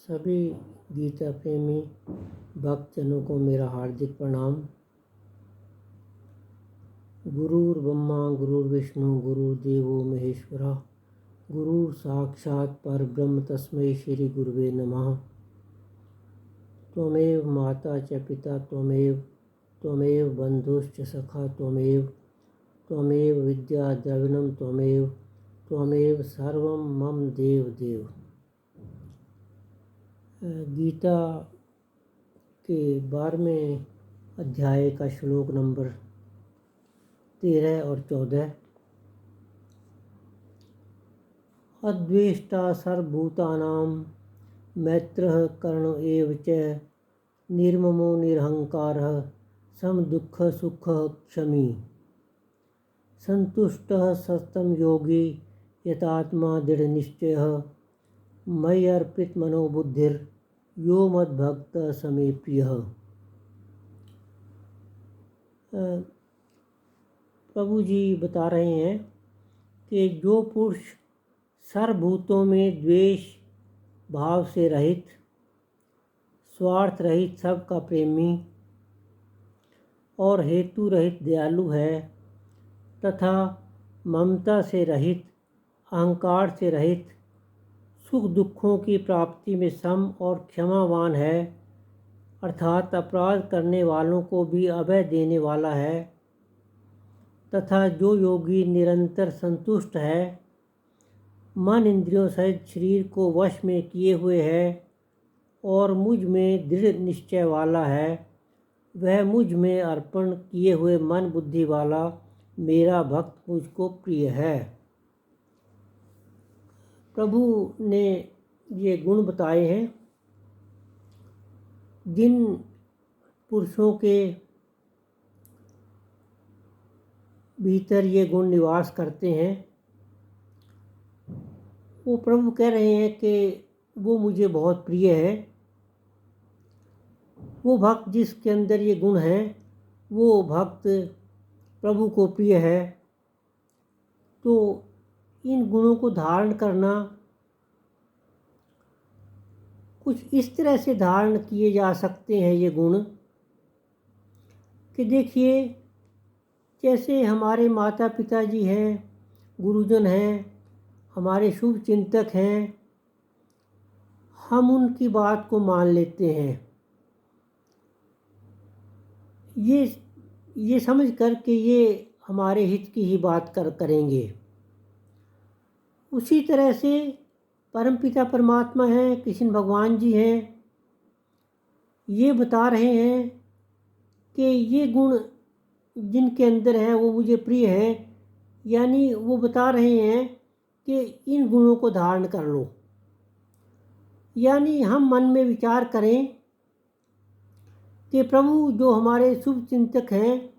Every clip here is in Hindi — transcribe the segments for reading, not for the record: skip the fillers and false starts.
सभी गीता प्रेमी भक्तजनों को मेरा हार्दिक प्रणाम। गुरुर् ब्रह्मा गुरुर्विष्णु गुरुर्देवो महेश्वरः, गुरु साक्षात् परब्रह्म तस्मै श्री गुरुवे नमः। त्वमेव माता च पिता त्वमेव बन्धुश्च सखा त्वमेव विद्या द्रविणं त्वमेव सर्वं मम देव देव। गीता के 12वें अध्याय का श्लोक नंबर 13 और 14। अद्वेष्टा सर्वभूतानां मैत्रः करुण एव च निर्ममो निरहंकारः समदुःखः सुखः क्षमी संतुष्टः सततं योगी यतात्मा दृढ़निश्चयः मयि अर्पित मनोबुद्धिर यो मद्भक्त समे प्रियः। प्रभु जी बता रहे हैं कि जो पुरुष सर्वभूतों में द्वेष भाव से रहित, स्वार्थ रहित, सबका प्रेमी और हेतु रहित दयालु है तथा ममता से रहित, अहंकार से रहित, सुख दुखों की प्राप्ति में सम और क्षमावान है, अर्थात अपराध करने वालों को भी अभय देने वाला है, तथा जो योगी निरंतर संतुष्ट है, मन इंद्रियों सहित शरीर को वश में किए हुए है और मुझ में दृढ़ निश्चय वाला है, वह मुझ में अर्पण किए हुए मन बुद्धि वाला मेरा भक्त मुझको प्रिय है। प्रभु ने ये गुण बताए हैं जिन पुरुषों के भीतर ये गुण निवास करते हैं। वो प्रभु कह रहे हैं कि वो मुझे बहुत प्रिय है। वो भक्त जिसके अंदर ये गुण है वो भक्त प्रभु को प्रिय है। तो इन गुणों को धारण करना कुछ इस तरह से धारण किए जा सकते हैं ये गुण कि देखिए, जैसे हमारे माता पिता जी हैं, गुरुजन हैं, हमारे शुभ चिंतक हैं, हम उनकी बात को मान लेते हैं ये समझ कर कि ये हमारे हित की ही बात करेंगे। उसी तरह से परमपिता परमात्मा हैं, कृष्ण भगवान जी हैं, ये बता रहे हैं कि ये गुण जिनके अंदर है वो मुझे प्रिय है। यानी वो बता रहे हैं कि इन गुणों को धारण कर लो। यानी हम मन में विचार करें कि प्रभु जो हमारे शुभ चिंतक हैं,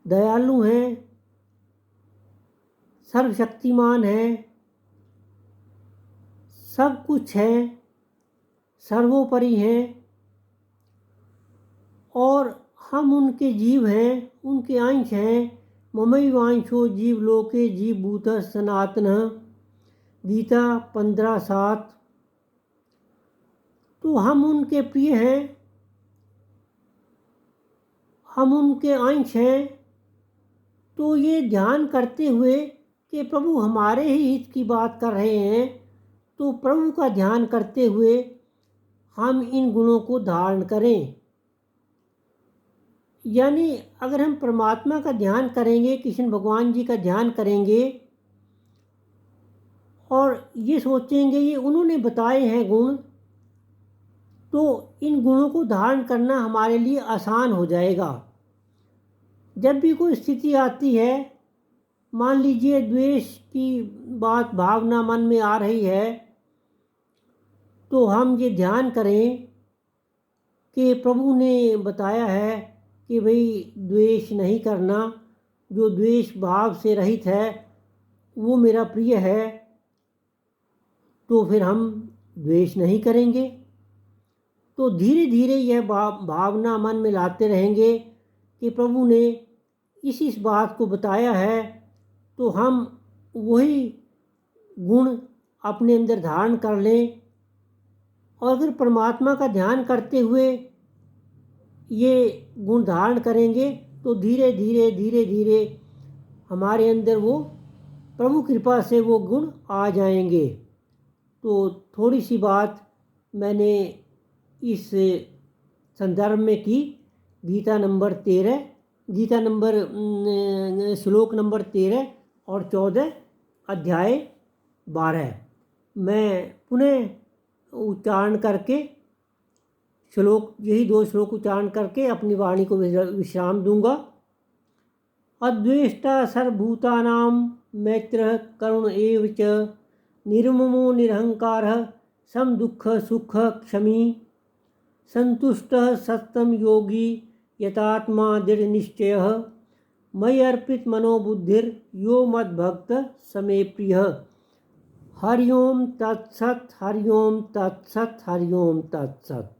दयालु हैं, सर्वशक्तिमान है, सब कुछ है, सर्वोपरि हैं और हम उनके जीव हैं, उनके अंश हैं। ममैवांशो जीवलोके जीवभूतः सनातनः, गीता 15:7। तो हम उनके प्रिय हैं, हम उनके अंश हैं। तो ये ध्यान करते हुए कि प्रभु हमारे ही हित की बात कर रहे हैं, तो प्रभु का ध्यान करते हुए हम इन गुणों को धारण करें। यानी अगर हम परमात्मा का ध्यान करेंगे, कृष्ण भगवान जी का ध्यान करेंगे और ये सोचेंगे ये उन्होंने बताए हैं गुण, तो इन गुणों को धारण करना हमारे लिए आसान हो जाएगा। जब भी कोई स्थिति आती है, मान लीजिए द्वेष की बात भावना मन में आ रही है, तो हम ये ध्यान करें कि प्रभु ने बताया है कि भाई द्वेष नहीं करना, जो द्वेष भाव से रहित है वो मेरा प्रिय है, तो फिर हम द्वेष नहीं करेंगे। तो धीरे धीरे यह भावना मन में लाते रहेंगे कि प्रभु ने इस बात को बताया है, तो हम वही गुण अपने अंदर धारण कर लें और अगर परमात्मा का ध्यान करते हुए ये गुण धारण करेंगे तो धीरे धीरे धीरे धीरे हमारे अंदर वो प्रभु कृपा से वो गुण आ जाएंगे। तो थोड़ी सी बात मैंने इस संदर्भ में की गीता नंबर 13, गीता नंबर श्लोक नंबर 13 और 14 अध्याय 12। मैं पुनः उच्चारण करके श्लोक, यही 2 श्लोक उच्चारण करके अपनी वाणी को विश्राम दूंगा। अद्वेष्टा सर्वभूतानां मैत्रः करुण एव च निर्ममो निरहंकारः समदुःख सुख क्षमी संतुष्टः सततं योगी यतात्मा दृढ़निश्चयः मयि अर्पित मनोबुद्धिर यो मद्भक्त समे प्रियः। हरि ओम तत्सत्, हरि ओम तत्सत्, हरि ओम तत्सत्।